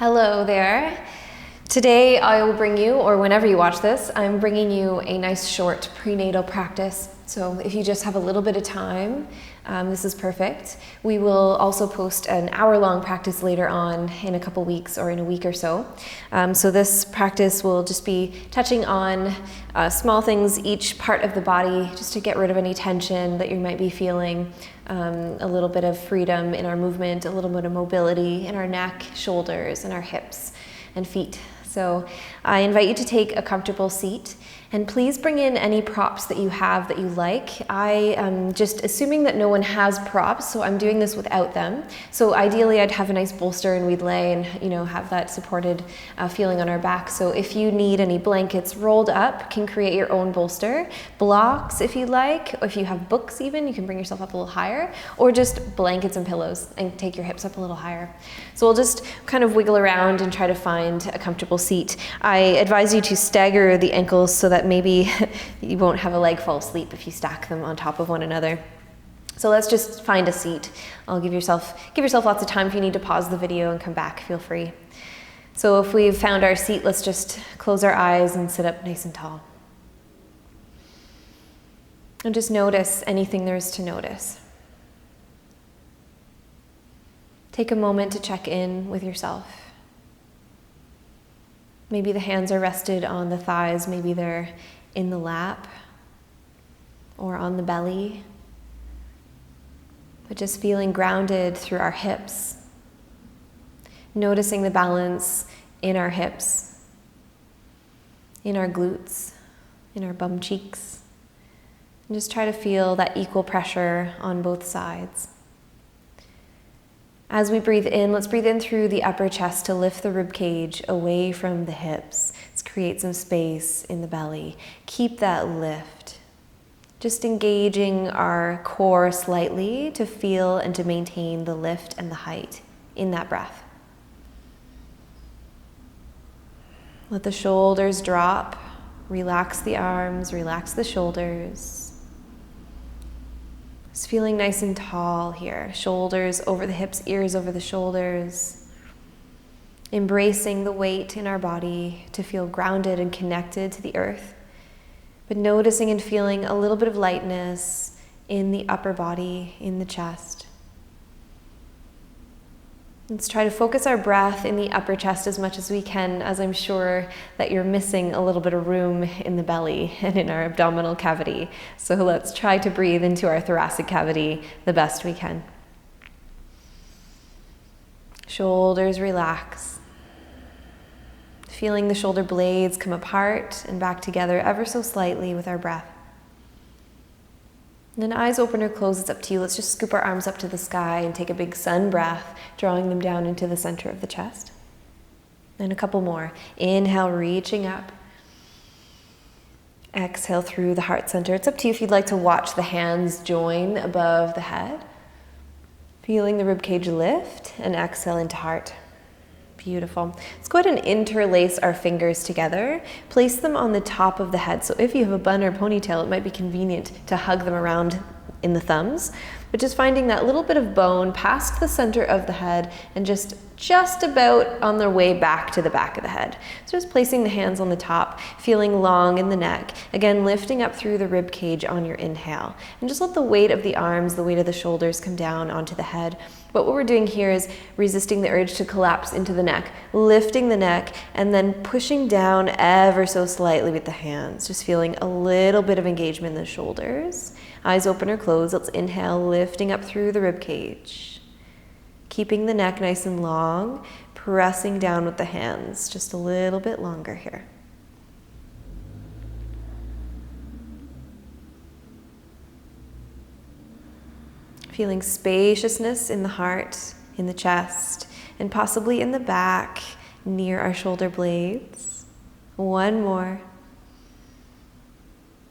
Hello there. Today I will bring you, or whenever you watch this, I'm bringing you a nice short prenatal practice. So if you just have a little bit of time, this is perfect. We will also post an hour-long practice later on in a couple weeks or in a week or so. So this practice will just be touching on small things, each part of the body, just to get rid of any tension that you might be feeling. A little bit of freedom in our movement, a little bit of mobility in our neck, shoulders, and our hips and feet. So I invite you to take a comfortable seat, and please bring in any props that you have that you like. I am just assuming that no one has props, so I'm doing this without them. So ideally I'd have a nice bolster and we'd lay and have that supported feeling on our back. So if you need any blankets rolled up, can create your own bolster. Blocks if you like, if you have books even, you can bring yourself up a little higher, or just blankets and pillows and take your hips up a little higher. So we'll just kind of wiggle around and try to find a comfortable seat. I advise you to stagger the ankles so that maybe you won't have a leg fall asleep if you stack them on top of one another. So let's just find a seat. Give yourself lots of time. If you need to pause the video and come back, feel free. So if we've found our seat, let's just close our eyes and sit up nice and tall. And just notice anything there is to notice. Take a moment to check in with yourself. Maybe the hands are rested on the thighs, maybe they're in the lap or on the belly. But just feeling grounded through our hips. Noticing the balance in our hips, in our glutes, in our bum cheeks. And just try to feel that equal pressure on both sides. As we breathe in, let's breathe in through the upper chest to lift the rib cage away from the hips. Let's create some space in the belly. Keep that lift. Just engaging our core slightly to feel and to maintain the lift and the height in that breath. Let the shoulders drop. Relax the arms, relax the shoulders. Just feeling nice and tall here. Shoulders over the hips, ears over the shoulders. Embracing the weight in our body to feel grounded and connected to the earth. But noticing and feeling a little bit of lightness in the upper body, in the chest. Let's try to focus our breath in the upper chest as much as we can, as I'm sure that you're missing a little bit of room in the belly and in our abdominal cavity. So let's try to breathe into our thoracic cavity the best we can. Shoulders relax. Feeling the shoulder blades come apart and back together ever so slightly with our breath. And then eyes open or closed, it's up to you. Let's just scoop our arms up to the sky and take a big sun breath, drawing them down into the center of the chest. And a couple more. Inhale, reaching up. Exhale through the heart center. It's up to you if you'd like to watch the hands join above the head. Feeling the ribcage lift and exhale into heart. Beautiful. Let's go ahead and interlace our fingers together. Place them on the top of the head. So if you have a bun or ponytail, it might be convenient to hug them around in the thumbs. But just finding that little bit of bone past the center of the head and just about on their way back to the back of the head. So just placing the hands on the top, feeling long in the neck. Again, lifting up through the rib cage on your inhale. And just let the weight of the arms, the weight of the shoulders come down onto the head. But what we're doing here is resisting the urge to collapse into the neck, lifting the neck, and then pushing down ever so slightly with the hands. Just feeling a little bit of engagement in the shoulders. Eyes open or closed. Let's inhale, lifting up through the rib cage. Keeping the neck nice and long, pressing down with the hands just a little bit longer here. Feeling spaciousness in the heart, in the chest, and possibly in the back near our shoulder blades. One more.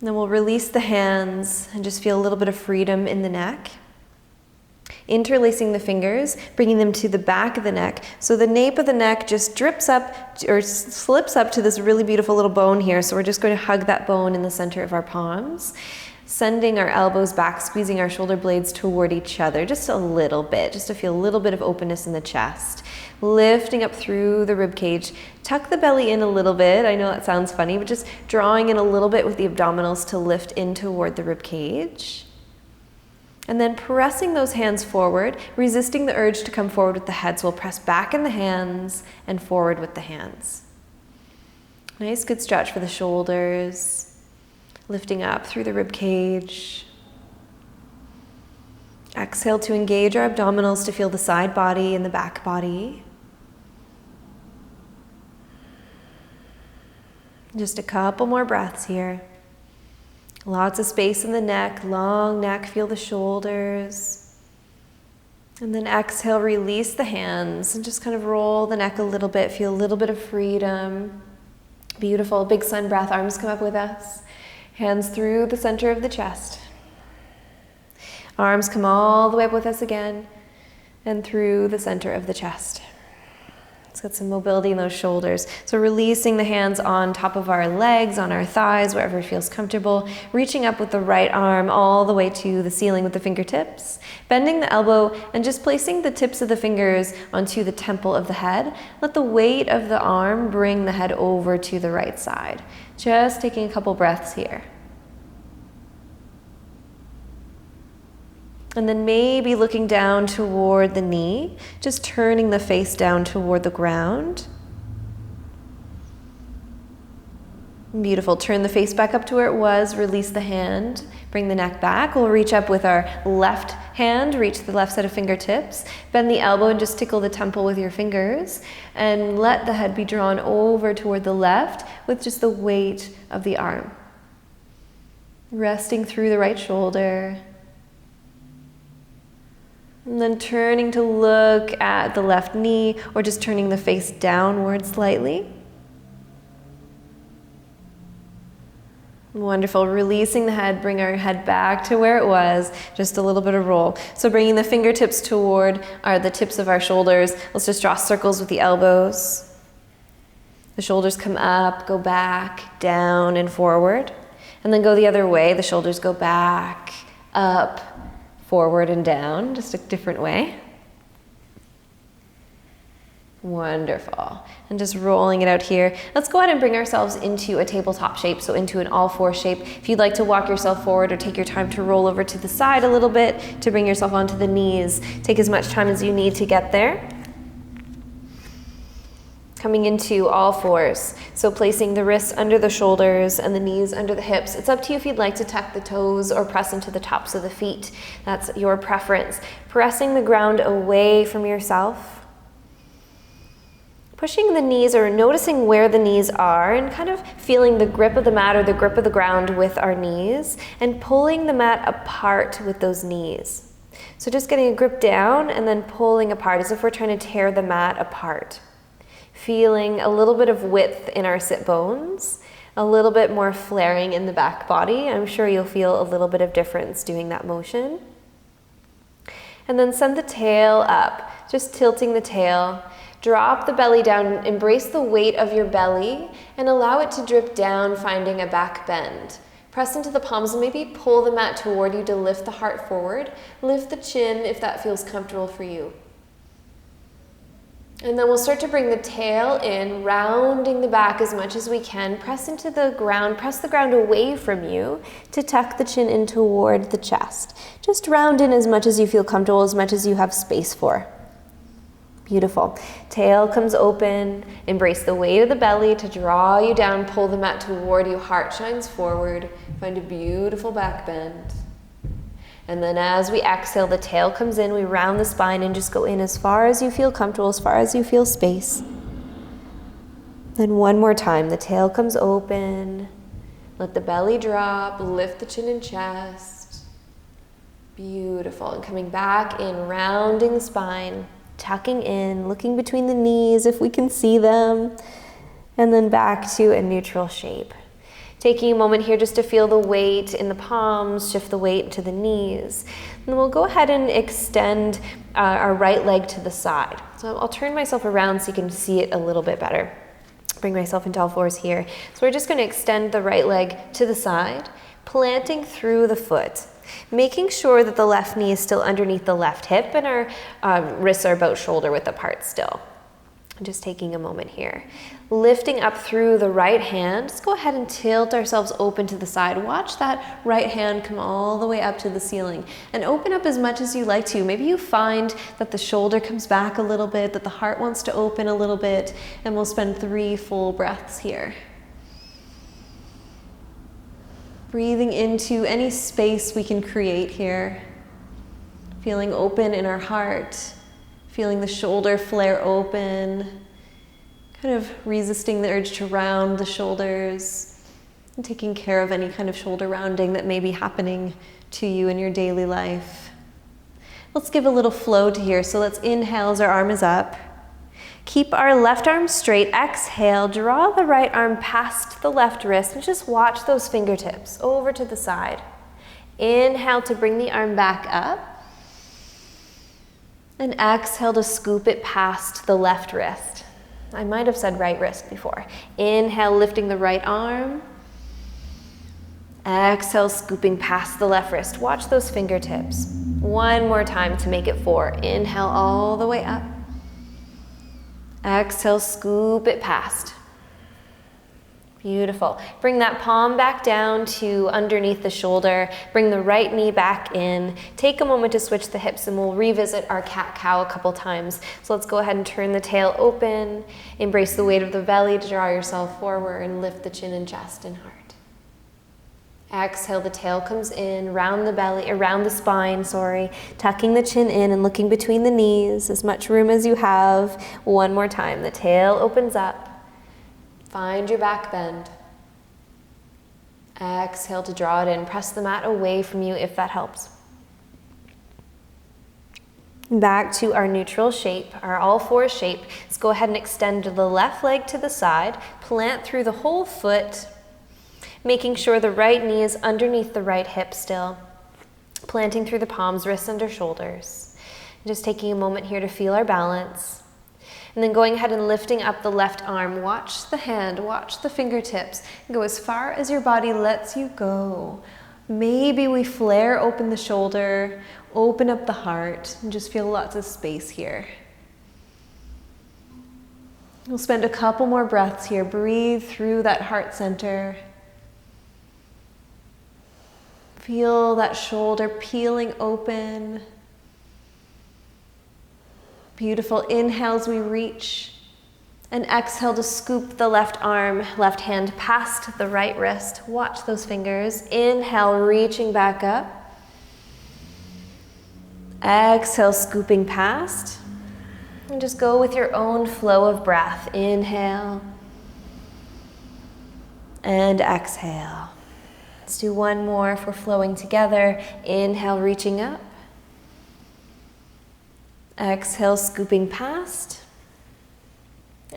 Then we'll release the hands and just feel a little bit of freedom in the neck. Interlacing the fingers, bringing them to the back of the neck. So the nape of the neck just drips up or slips up to this really beautiful little bone here. So we're just going to hug that bone in the center of our palms. Sending our elbows back, squeezing our shoulder blades toward each other, just a little bit, just to feel a little bit of openness in the chest. Lifting up through the rib cage. Tuck the belly in a little bit. I know that sounds funny, but just drawing in a little bit with the abdominals to lift in toward the rib cage. And then pressing those hands forward, resisting the urge to come forward with the head. So we'll press back in the hands and forward with the hands. Nice, good stretch for the shoulders. Lifting up through the rib cage. Exhale to engage our abdominals to feel the side body and the back body. Just a couple more breaths here. Lots of space in the neck, long neck, feel the shoulders. And then exhale, release the hands and just kind of roll the neck a little bit, feel a little bit of freedom. Beautiful, big sun breath, arms come up with us. Hands through the center of the chest. Arms come all the way up with us again and through the center of the chest. Let's get some mobility in those shoulders. So releasing the hands on top of our legs, on our thighs, wherever feels comfortable. Reaching up with the right arm all the way to the ceiling with the fingertips. Bending the elbow and just placing the tips of the fingers onto the temple of the head. Let the weight of the arm bring the head over to the right side. Just taking a couple breaths here. And then maybe looking down toward the knee, just turning the face down toward the ground. Beautiful. Turn the face back up to where it was. Release the hand. Bring the neck back. We'll reach up with our left hand. Reach the left set of fingertips. Bend the elbow and just tickle the temple with your fingers. And let the head be drawn over toward the left with just the weight of the arm. Resting through the right shoulder. And then turning to look at the left knee or just turning the face downward slightly. Wonderful. Releasing the head, bring our head back to where it was, just a little bit of roll. So bringing the fingertips toward the tips of our shoulders. Let's just draw circles with the elbows. The shoulders come up, go back, down and forward. And then go the other way. The shoulders go back, up, forward and down, just a different way. Wonderful. And just rolling it out here. Let's go ahead and bring ourselves into a tabletop shape, so into an all-four shape. If you'd like to walk yourself forward or take your time to roll over to the side a little bit to bring yourself onto the knees, take as much time as you need to get there. Coming into all fours. So placing the wrists under the shoulders and the knees under the hips. It's up to you if you'd like to tuck the toes or press into the tops of the feet. That's your preference. Pressing the ground away from yourself. Pushing the knees or noticing where the knees are and kind of feeling the grip of the mat or the grip of the ground with our knees and pulling the mat apart with those knees. So just getting a grip down and then pulling apart as if we're trying to tear the mat apart. Feeling a little bit of width in our sit bones, a little bit more flaring in the back body. I'm sure you'll feel a little bit of difference doing that motion. And then send the tail up, just tilting the tail. Drop the belly down, embrace the weight of your belly, and allow it to drip down, finding a back bend. Press into the palms and maybe pull the mat toward you to lift the heart forward. Lift the chin if that feels comfortable for you. And then we'll start to bring the tail in, rounding the back as much as we can. Press into the ground, press the ground away from you to tuck the chin in toward the chest. Just round in as much as you feel comfortable, as much as you have space for. Beautiful. Tail comes open. Embrace the weight of the belly to draw you down. Pull the mat toward you. Heart shines forward. Find a beautiful back bend. And then as we exhale, the tail comes in. We round the spine and just go in as far as you feel comfortable, as far as you feel space. Then one more time. The tail comes open. Let the belly drop. Lift the chin and chest. Beautiful. And coming back in, rounding the spine. Tucking in, looking between the knees if we can see them, and then back to a neutral shape. Taking a moment here just to feel the weight in the palms, shift the weight to the knees. And then we'll go ahead and extend our right leg to the side. So I'll turn myself around so you can see it a little bit better. Bring myself into all fours here. So we're just going to extend the right leg to the side. planting through the foot, making sure that the left knee is still underneath the left hip and our wrists are about shoulder width apart still. Just taking a moment here. Lifting up through the right hand. Just go ahead and tilt ourselves open to the side. Watch that right hand come all the way up to the ceiling and open up as much as you like to. Maybe you find that the shoulder comes back a little bit, that the heart wants to open a little bit, and we'll spend 3 full breaths here. Breathing into any space we can create here. Feeling open in our heart. Feeling the shoulder flare open, kind of resisting the urge to round the shoulders, and taking care of any kind of shoulder rounding that may be happening to you in your daily life. Let's give a little flow to here. So let's inhale as our arm is up. Keep our left arm straight. Exhale, draw the right arm past the left wrist and just watch those fingertips over to the side. Inhale to bring the arm back up. And exhale to scoop it past the left wrist. I might have said right wrist before. Inhale, lifting the right arm. Exhale, scooping past the left wrist. Watch those fingertips. One more time to make it 4. Inhale all the way up. Exhale, scoop it past. Beautiful. Bring that palm back down to underneath the shoulder. Bring the right knee back in. Take a moment to switch the hips and we'll revisit our cat-cow a couple times. So let's go ahead and turn the tail open. Embrace the weight of the belly to draw yourself forward and lift the chin and chest and heart. Exhale, the tail comes in, round the belly, around the spine, tucking the chin in and looking between the knees, as much room as you have. One more time, the tail opens up. Find your back bend. Exhale to draw it in. Press the mat away from you if that helps. Back to our neutral shape, our all fours shape. Let's go ahead and extend the left leg to the side. Plant through the whole foot, making sure the right knee is underneath the right hip still. Planting through the palms, wrists under shoulders. Just taking a moment here to feel our balance. And then going ahead and lifting up the left arm. Watch the hand, watch the fingertips. Go as far as your body lets you go. Maybe we flare open the shoulder, open up the heart, and just feel lots of space here. We'll spend a couple more breaths here. Breathe through that heart center. Feel that shoulder peeling open. Beautiful. Inhale as we reach. And exhale to scoop the left arm, left hand past the right wrist. Watch those fingers. Inhale, reaching back up. Exhale, scooping past. And just go with your own flow of breath. Inhale. And exhale. Let's do one more if we're flowing together. Inhale, reaching up. Exhale, scooping past.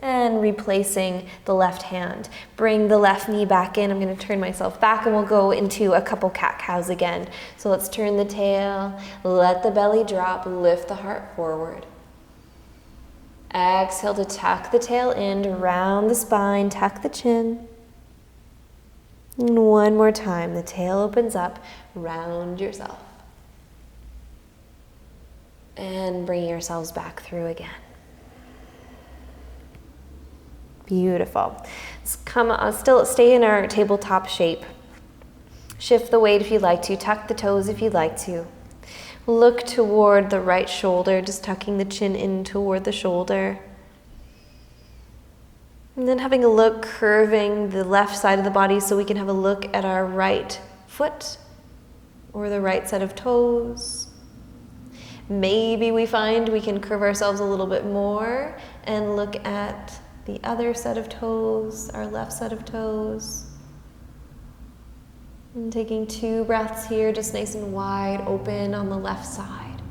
And replacing the left hand. Bring the left knee back in. I'm going to turn myself back and we'll go into a couple cat-cows again. So let's turn the tail, let the belly drop, lift the heart forward. Exhale to tuck the tail in, around the spine, tuck the chin. And one more time, the tail opens up, round yourself. And bring yourselves back through again. Beautiful. Let's still stay in our tabletop shape. Shift the weight if you'd like to. Tuck the toes if you'd like to. Look toward the right shoulder, just tucking the chin in toward the shoulder. And then having a look, curving the left side of the body so we can have a look at our right foot or the right set of toes. Maybe we find we can curve ourselves a little bit more and look at the other set of toes, our left set of toes. And taking 2 breaths here, just nice and wide open on the left side.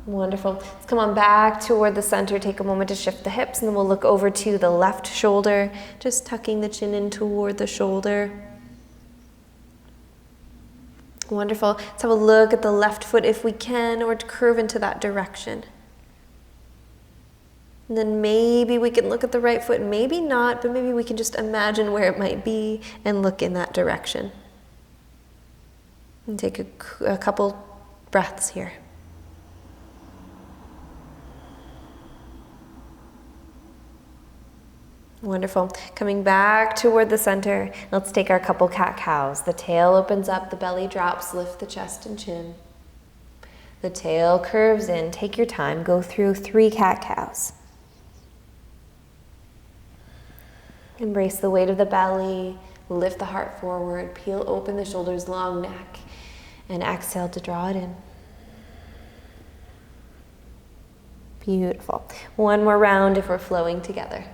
Wonderful. Let's come on back toward the center. Take a moment to shift the hips, and then we'll look over to the left shoulder, just tucking the chin in toward the shoulder. Wonderful. Let's have a look at the left foot if we can, or to curve into that direction. And then maybe we can look at the right foot, maybe not, but maybe we can just imagine where it might be and look in that direction. And take a couple breaths here. Wonderful. Coming back toward the center, let's take our couple cat-cows. The tail opens up, the belly drops, lift the chest and chin. The tail curves in. Take your time. Go through 3 cat-cows. Embrace the weight of the belly. Lift the heart forward. Peel open the shoulders, long neck. And exhale to draw it in. Beautiful. One more round if we're flowing together.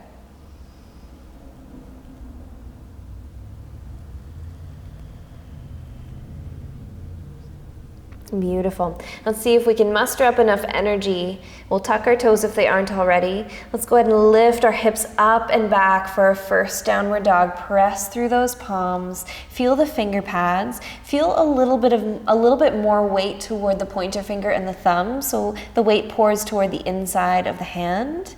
Beautiful. Let's see if we can muster up enough energy. We'll tuck our toes if they aren't already. Let's go ahead and lift our hips up and back for our first downward dog. Press through those palms. Feel the finger pads. Feel a little bit more weight toward the pointer finger and the thumb, so the weight pours toward the inside of the hand.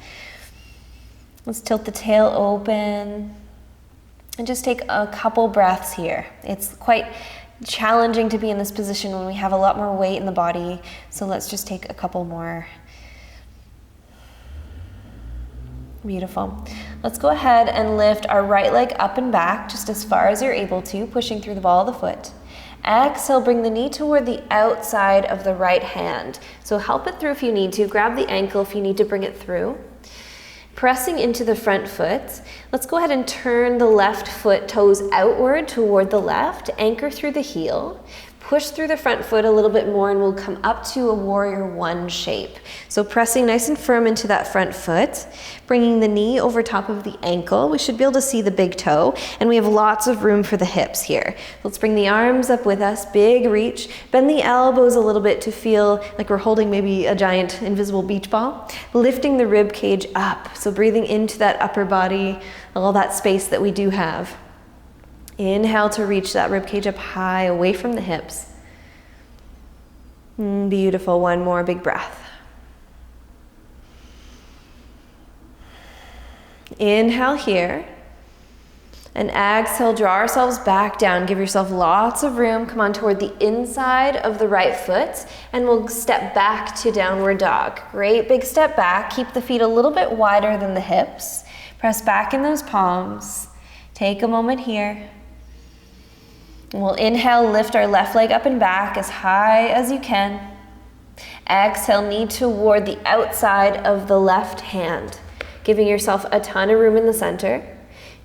Let's tilt the tail open and just take a couple breaths here. It's quite challenging to be in this position when we have a lot more weight in the body, so let's just take a couple more. Beautiful. Let's go ahead and lift our right leg up and back just as far as you're able to, pushing through the ball of the foot. Exhale, bring the knee toward the outside of the right hand. So help it through if you need to. Grab the ankle if you need to bring it through. Pressing into the front foot, let's go ahead and turn the left foot toes outward toward the left, anchor through the heel, push through the front foot a little bit more, and we'll come up to a warrior 1 shape. So pressing nice and firm into that front foot, bringing the knee over top of the ankle. We should be able to see the big toe, and we have lots of room for the hips here. Let's bring the arms up with us, big reach. Bend the elbows a little bit to feel like we're holding maybe a giant invisible beach ball. Lifting the rib cage up, so breathing into that upper body, all that space that we do have. Inhale to reach that rib cage up high, away from the hips. Beautiful. One more big breath. Inhale here. And exhale, draw ourselves back down. Give yourself lots of room. Come on toward the inside of the right foot, and we'll step back to downward dog. Great big step back. Keep the feet a little bit wider than the hips. Press back in those palms. Take a moment here. And we'll inhale, lift our left leg up and back as high as you can. Exhale, knee toward the outside of the left hand, giving yourself a ton of room in the center.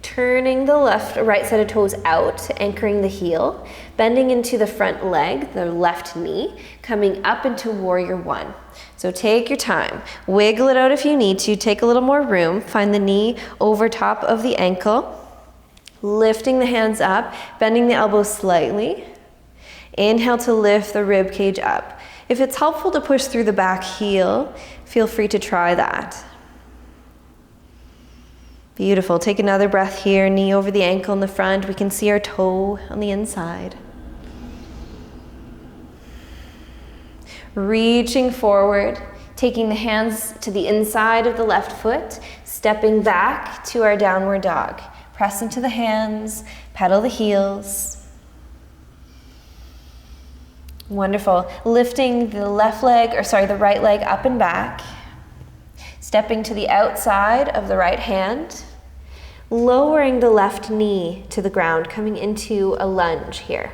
Turning the right set of toes out, anchoring the heel, bending into the front leg, the left knee, coming up into warrior 1. So take your time. Wiggle it out if you need to. Take a little more room. Find the knee over top of the ankle. Lifting the hands up, bending the elbows slightly. Inhale to lift the rib cage up. If it's helpful to push through the back heel, feel free to try that. Beautiful. Take another breath here, knee over the ankle in the front. We can see our toe on the inside. Reaching forward, taking the hands to the inside of the left foot, stepping back to our downward dog. Press into the hands, pedal the heels. Wonderful. Lifting the the right leg up and back. Stepping to the outside of the right hand. Lowering the left knee to the ground, coming into a lunge here.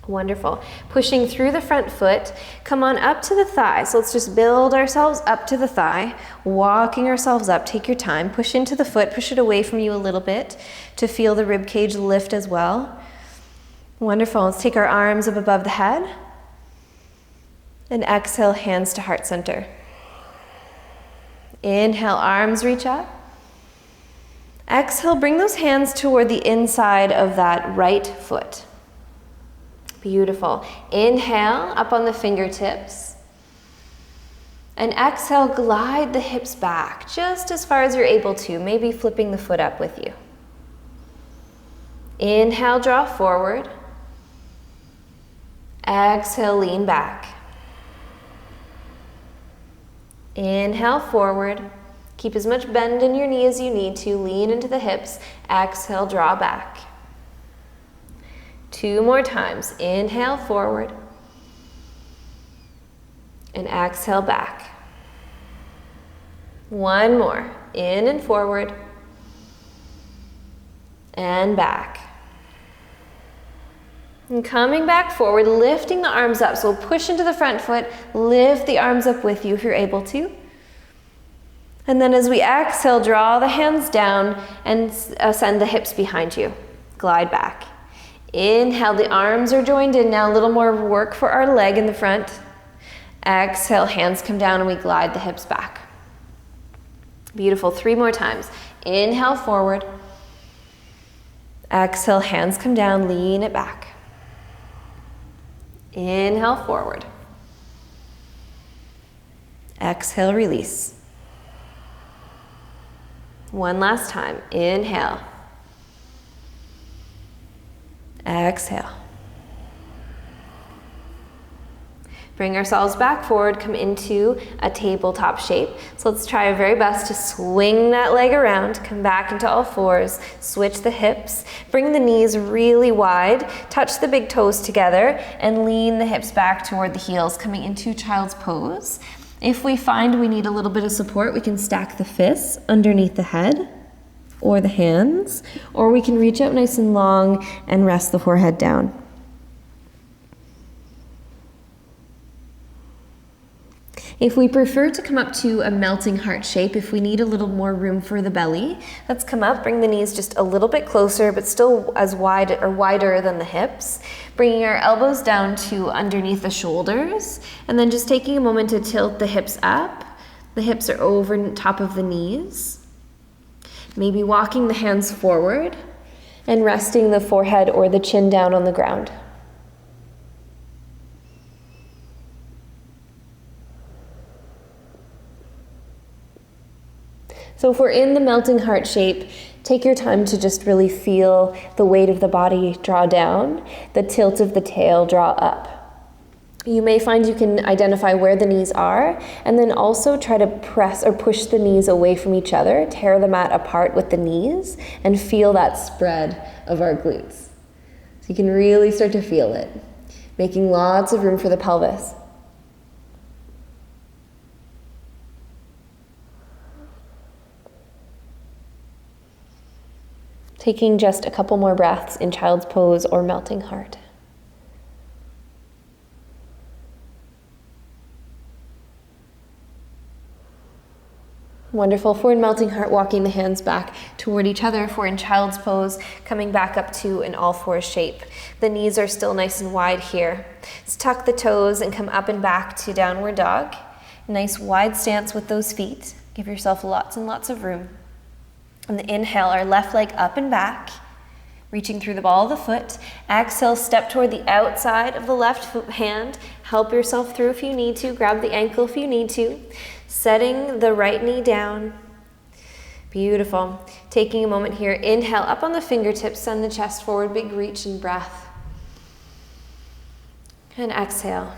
Wonderful. Pushing through the front foot, come on up to the thigh. So let's just build ourselves up to the thigh, walking ourselves up. Take your time. Push into the foot, push it away from you a little bit to feel the rib cage lift as well. Wonderful. Let's take our arms up above the head and exhale, hands to heart center. Inhale, arms reach up. Exhale, bring those hands toward the inside of that right foot. Beautiful. Inhale, up on the fingertips. And exhale, glide the hips back just as far as you're able to, maybe flipping the foot up with you. Inhale, draw forward. Exhale, lean back. Inhale, forward. Keep as much bend in your knee as you need to. Lean into the hips. Exhale, draw back. 2 more times. Inhale, forward. And exhale, back. 1 more. In and forward. And back. And coming back forward, lifting the arms up. So push into the front foot, lift the arms up with you if you're able to. And then as we exhale, draw the hands down and send the hips behind you. Glide back. Inhale, the arms are joined in now. A little more work for our leg in the front. Exhale, hands come down and we glide the hips back. Beautiful. 3 more times. Inhale, forward. Exhale, hands come down, lean it back. Inhale, forward. Exhale, release. 1 last time. Inhale. Exhale. Bring ourselves back forward, come into a tabletop shape. So let's try our very best to swing that leg around, come back into all fours, switch the hips, bring the knees really wide, touch the big toes together, and lean the hips back toward the heels, coming into child's pose. If we find we need a little bit of support, we can stack the fists underneath the head or the hands, or we can reach out nice and long and rest the forehead down. If we prefer to come up to a melting heart shape, if we need a little more room for the belly, let's come up, bring the knees just a little bit closer, but still as wide or wider than the hips. Bringing our elbows down to underneath the shoulders, and then just taking a moment to tilt the hips up. The hips are over top of the knees. Maybe walking the hands forward and resting the forehead or the chin down on the ground. So if we're in the melting heart shape, take your time to just really feel the weight of the body draw down, the tilt of the tail draw up. You may find you can identify where the knees are, and then also try to press or push the knees away from each other, tear the mat apart with the knees, and feel that spread of our glutes. So you can really start to feel it, making lots of room for the pelvis. Taking just a couple more breaths in child's pose or melting heart. Wonderful. For in melting heart, walking the hands back toward each other. For in child's pose, coming back up to an all fours shape. The knees are still nice and wide here. Let's tuck the toes and come up and back to downward dog. Nice wide stance with those feet. Give yourself lots and lots of room. On the inhale, our left leg up and back, reaching through the ball of the foot. Exhale, step toward the outside of the left hand. Help yourself through if you need to. Grab the ankle if you need to. Setting the right knee down. Beautiful. Taking a moment here. Inhale, up on the fingertips, send the chest forward, big reach and breath. And exhale.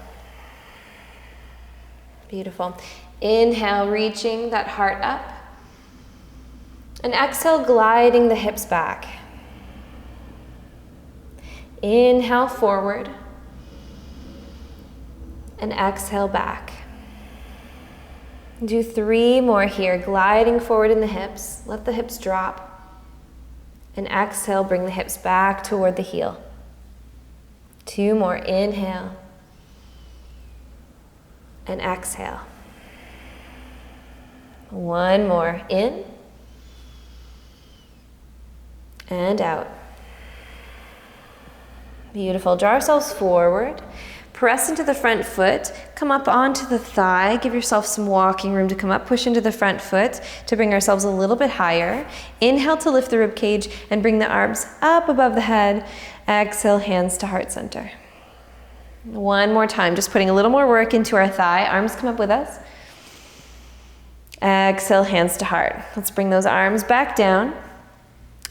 Beautiful. Inhale, reaching that heart up. And exhale, gliding the hips back. Inhale, forward. And exhale, back. Do 3 more here, gliding forward in the hips. Let the hips drop. And exhale, bring the hips back toward the heel. 2 more, inhale. And exhale. 1 more, in. And out. Beautiful. Draw ourselves forward. Press into the front foot. Come up onto the thigh. Give yourself some walking room to come up. Push into the front foot to bring ourselves a little bit higher. Inhale to lift the rib cage and bring the arms up above the head. Exhale, hands to heart center. 1 more time. Just putting a little more work into our thigh. Arms come up with us. Exhale, hands to heart. Let's bring those arms back down.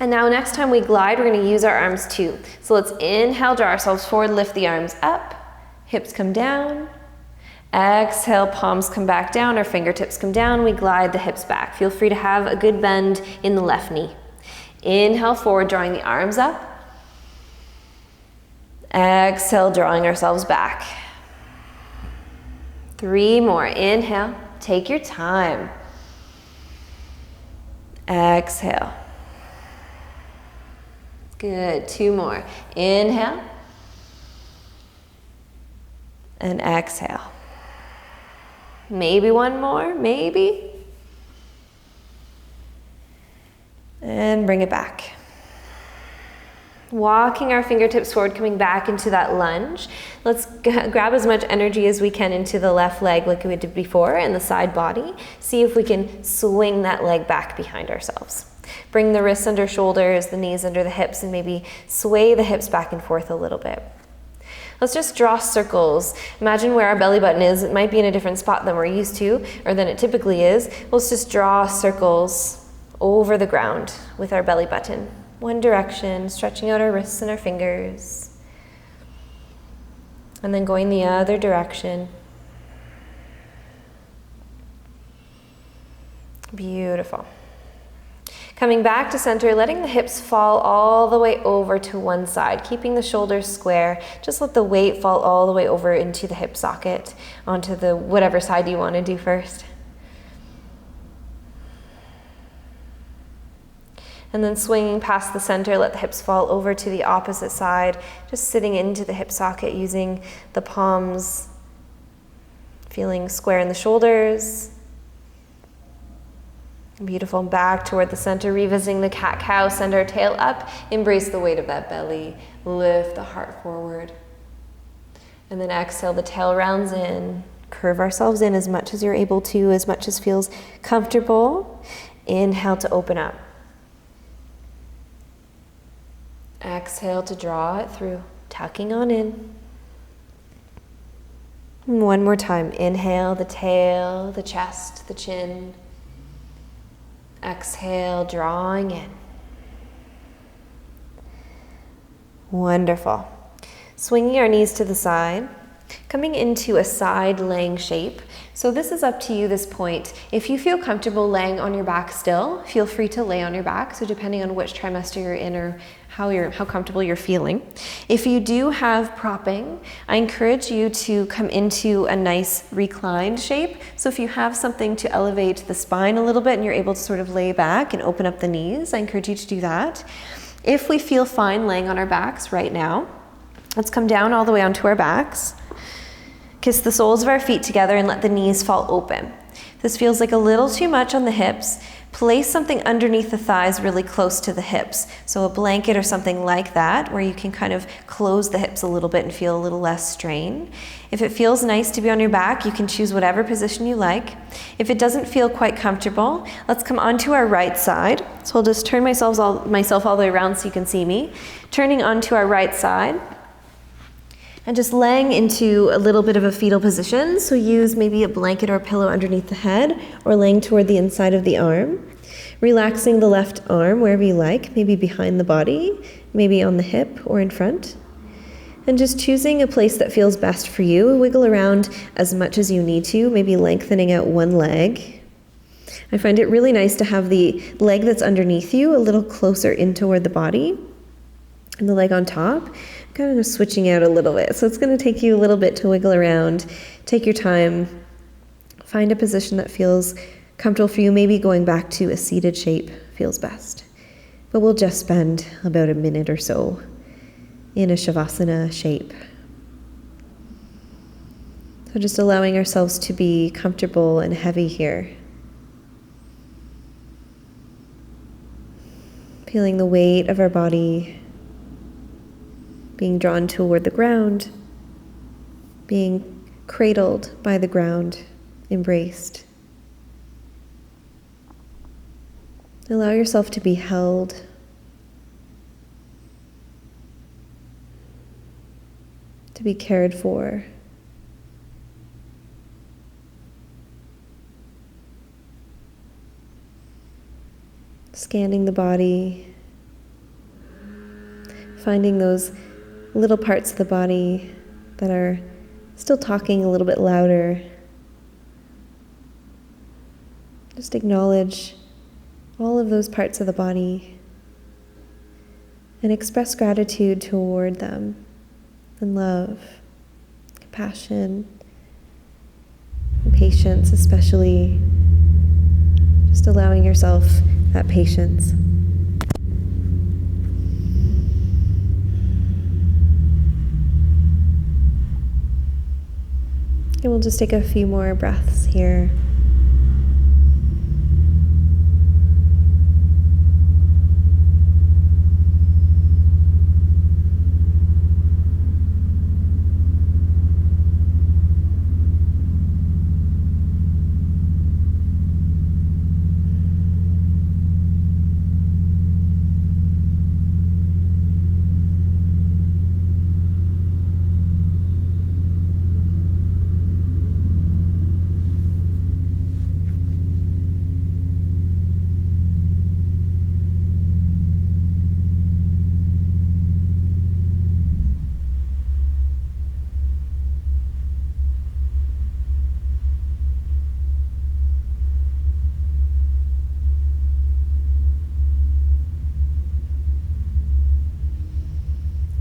And now next time we glide, we're going to use our arms too. So let's inhale, draw ourselves forward, lift the arms up, hips come down. Exhale, palms come back down, our fingertips come down, we glide the hips back. Feel free to have a good bend in the left knee. Inhale forward, drawing the arms up. Exhale, drawing ourselves back. 3 more. Inhale, take your time. Exhale. Good, 2 more. Inhale. And exhale. Maybe 1 more, maybe. And bring it back. Walking our fingertips forward, coming back into that lunge. Let's grab as much energy as we can into the left leg like we did before and the side body. See if we can swing that leg back behind ourselves. Bring the wrists under shoulders, the knees under the hips, and maybe sway the hips back and forth a little bit. Let's just draw circles. Imagine where our belly button is. It might be in a different spot than we're used to or than it typically is. Let's just draw circles over the ground with our belly button. One direction, stretching out our wrists and our fingers. And then going the other direction. Beautiful. Coming back to center, letting the hips fall all the way over to one side, keeping the shoulders square. Just let the weight fall all the way over into the hip socket, onto the whatever side you want to do first. And then swinging past the center, let the hips fall over to the opposite side, just sitting into the hip socket, using the palms, feeling square in the shoulders. Beautiful. Back toward the center, revisiting the cat-cow, send our tail up, embrace the weight of that belly, lift the heart forward. And then exhale, the tail rounds in, curve ourselves in as much as you're able to, as much as feels comfortable. Inhale to open up. Exhale to draw it through, tucking on in. And one more time. Inhale, the tail, the chest, the chin. Exhale, drawing in. Wonderful. Swinging our knees to the side, coming into a side laying shape. So this is up to you, this point. If you feel comfortable laying on your back still, feel free to lay on your back. So depending on which trimester you're in or how comfortable you're feeling. If you do have propping, I encourage you to come into a nice reclined shape. So if you have something to elevate the spine a little bit and you're able to sort of lay back and open up the knees, I encourage you to do that. If we feel fine laying on our backs right now, let's come down all the way onto our backs. Kiss the soles of our feet together and let the knees fall open. This feels like a little too much on the hips. Place something underneath the thighs really close to the hips. So a blanket or something like that where you can kind of close the hips a little bit and feel a little less strain. If it feels nice to be on your back, you can choose whatever position you like. If it doesn't feel quite comfortable, let's come onto our right side. So I'll just turn myself all the way around so you can see me. Turning onto our right side. And just laying into a little bit of a fetal position. So use maybe a blanket or a pillow underneath the head or laying toward the inside of the arm. Relaxing the left arm wherever you like, maybe behind the body, maybe on the hip or in front. And just choosing a place that feels best for you. Wiggle around as much as you need to, maybe lengthening out one leg. I find it really nice to have the leg that's underneath you a little closer in toward the body and the leg on top. Kind of switching out a little bit. So it's going to take you a little bit to wiggle around. Take your time. Find a position that feels comfortable for you. Maybe going back to a seated shape feels best. But we'll just spend about a minute or so in a Shavasana shape. So just allowing ourselves to be comfortable and heavy here. Feeling the weight of our body being drawn toward the ground, being cradled by the ground, embraced. Allow yourself to be held. To be cared for. Scanning the body, finding those little parts of the body that are still talking a little bit louder, just acknowledge all of those parts of the body and express gratitude toward them, and love, compassion, and patience, especially just allowing yourself that patience. And we'll just take a few more breaths here.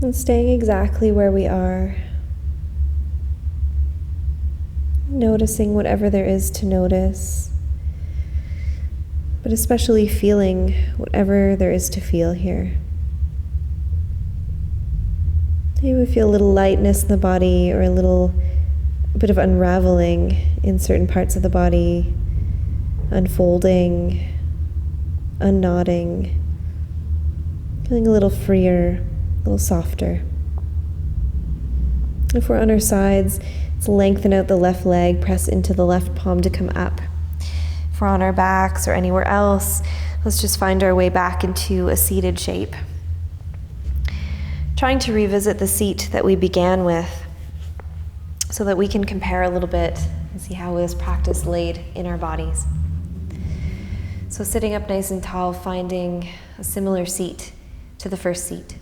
And staying exactly where we are, noticing whatever there is to notice, but especially feeling whatever there is to feel here. Maybe we feel a little lightness in the body, or a bit of unraveling in certain parts of the body, unfolding, unknotting, feeling a little freer, a little softer. If we're on our sides, let's lengthen out the left leg, press into the left palm to come up. If we're on our backs or anywhere else, let's just find our way back into a seated shape. Trying to revisit the seat that we began with so that we can compare a little bit and see how this practice laid in our bodies. So sitting up nice and tall, finding a similar seat to the first seat.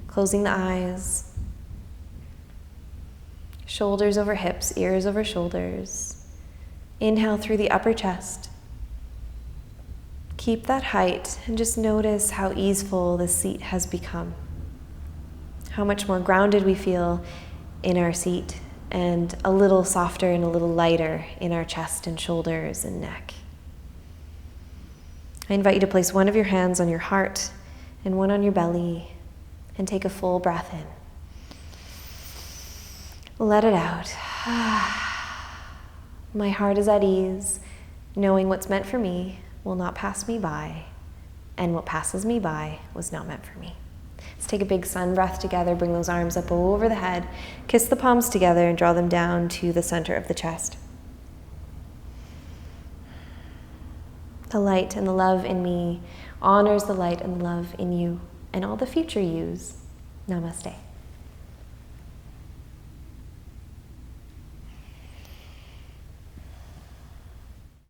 Closing the eyes, shoulders over hips, ears over shoulders. Inhale through the upper chest. Keep that height and just notice how easeful the seat has become. How much more grounded we feel in our seat, and a little softer and a little lighter in our chest and shoulders and neck. I invite you to place one of your hands on your heart and one on your belly, and take a full breath in. Let it out. My heart is at ease, knowing what's meant for me will not pass me by, and what passes me by was not meant for me. Let's take a big sun breath together, bring those arms up over the head, kiss the palms together and draw them down to the center of the chest. The light and the love in me honors the light and the love in you and all the future yous. Namaste.